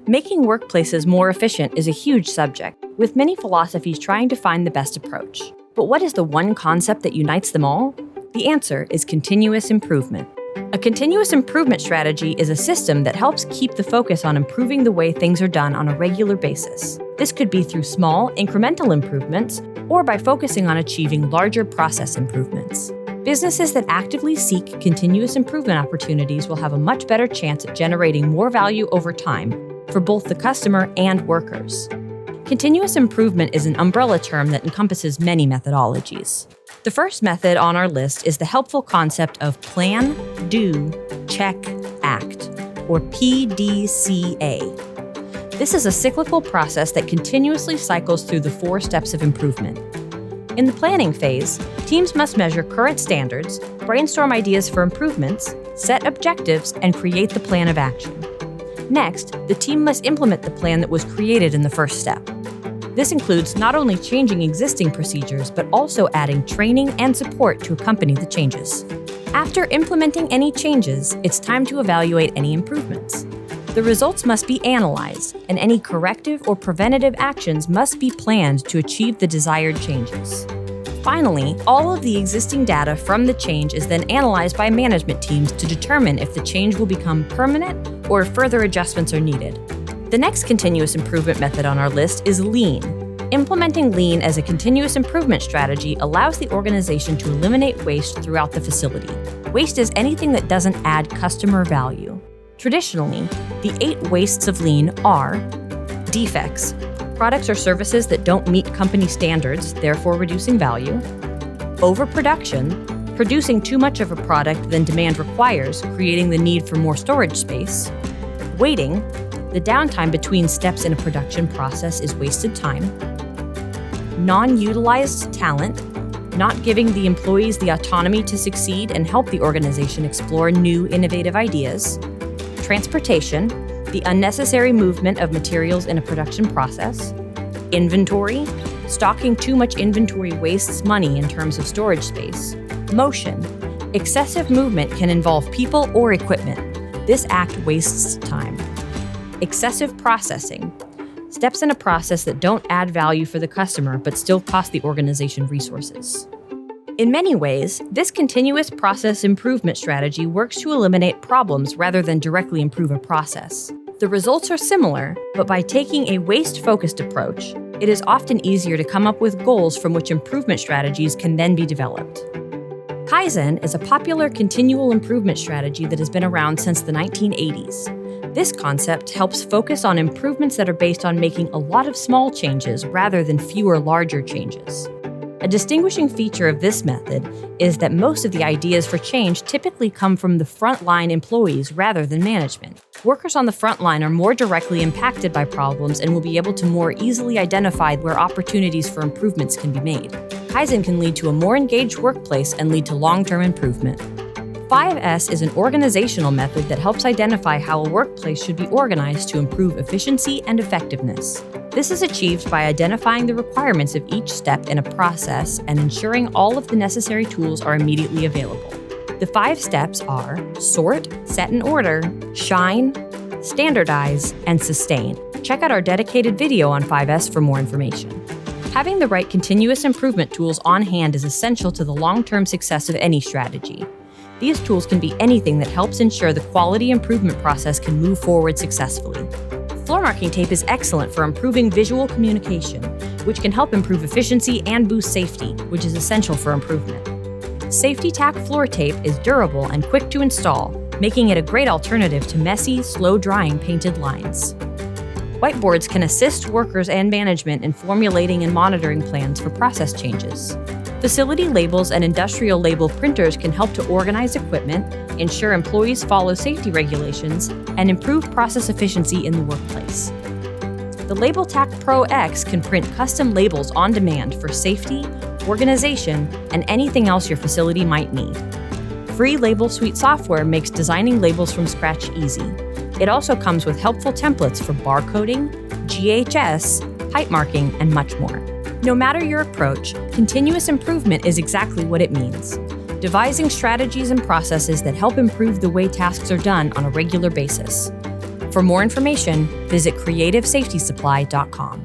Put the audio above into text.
Making workplaces more efficient is a huge subject, with many philosophies trying to find the best approach. But what is the one concept that unites them all? The answer is continuous improvement. A continuous improvement strategy is a system that helps keep the focus on improving the way things are done on a regular basis. This could be through small, incremental improvements, or by focusing on achieving larger process improvements. Businesses that actively seek continuous improvement opportunities will have a much better chance at generating more value over time for both the customer and workers. Continuous improvement is an umbrella term that encompasses many methodologies. The first method on our list is the helpful concept of plan, do, check, act, or PDCA. This is a cyclical process that continuously cycles through the 4 steps of improvement. In the planning phase, teams must measure current standards, brainstorm ideas for improvements, set objectives, and create the plan of action. Next, the team must implement the plan that was created in the first step. This includes not only changing existing procedures, but also adding training and support to accompany the changes. After implementing any changes, it's time to evaluate any improvements. The results must be analyzed, and any corrective or preventative actions must be planned to achieve the desired changes. Finally, all of the existing data from the change is then analyzed by management teams to determine if the change will become permanent or if further adjustments are needed. The next continuous improvement method on our list is Lean. Implementing Lean as a continuous improvement strategy allows the organization to eliminate waste throughout the facility. Waste is anything that doesn't add customer value. Traditionally, the 8 wastes of Lean are defects, products or services that don't meet company standards, therefore reducing value; overproduction, producing too much of a product than demand requires, creating the need for more storage space; waiting, the downtime between steps in a production process is wasted time; non-utilized talent, not giving the employees the autonomy to succeed and help the organization explore new, innovative ideas; transportation, the unnecessary movement of materials in a production process; inventory, stocking too much inventory wastes money in terms of storage space; motion, excessive movement can involve people or equipment. This act wastes time; excessive processing, steps in a process that don't add value for the customer but still cost the organization resources. In many ways, this continuous process improvement strategy works to eliminate problems rather than directly improve a process. The results are similar, but by taking a waste-focused approach, it is often easier to come up with goals from which improvement strategies can then be developed. Kaizen is a popular continual improvement strategy that has been around since the 1980s. This concept helps focus on improvements that are based on making a lot of small changes rather than fewer larger changes. A distinguishing feature of this method is that most of the ideas for change typically come from the frontline employees rather than management. Workers on the front line are more directly impacted by problems and will be able to more easily identify where opportunities for improvements can be made. Kaizen can lead to a more engaged workplace and lead to long-term improvement. 5S is an organizational method that helps identify how a workplace should be organized to improve efficiency and effectiveness. This is achieved by identifying the requirements of each step in a process and ensuring all of the necessary tools are immediately available. The 5 steps are sort, set in order, shine, standardize, and sustain. Check out our dedicated video on 5S for more information. Having the right continuous improvement tools on hand is essential to the long-term success of any strategy. These tools can be anything that helps ensure the quality improvement process can move forward successfully. Floor marking tape is excellent for improving visual communication, which can help improve efficiency and boost safety, which is essential for improvement. Safety tack floor tape is durable and quick to install, making it a great alternative to messy, slow-drying painted lines. Whiteboards can assist workers and management in formulating and monitoring plans for process changes. Facility labels and industrial label printers can help to organize equipment, ensure employees follow safety regulations, and improve process efficiency in the workplace. The LabelTac Pro X can print custom labels on demand for safety, organization, and anything else your facility might need. Free Label Suite software makes designing labels from scratch easy. It also comes with helpful templates for barcoding, GHS, height marking, and much more. No matter your approach, continuous improvement is exactly what it means. Devising strategies and processes that help improve the way tasks are done on a regular basis. For more information, visit creativesafetysupply.com.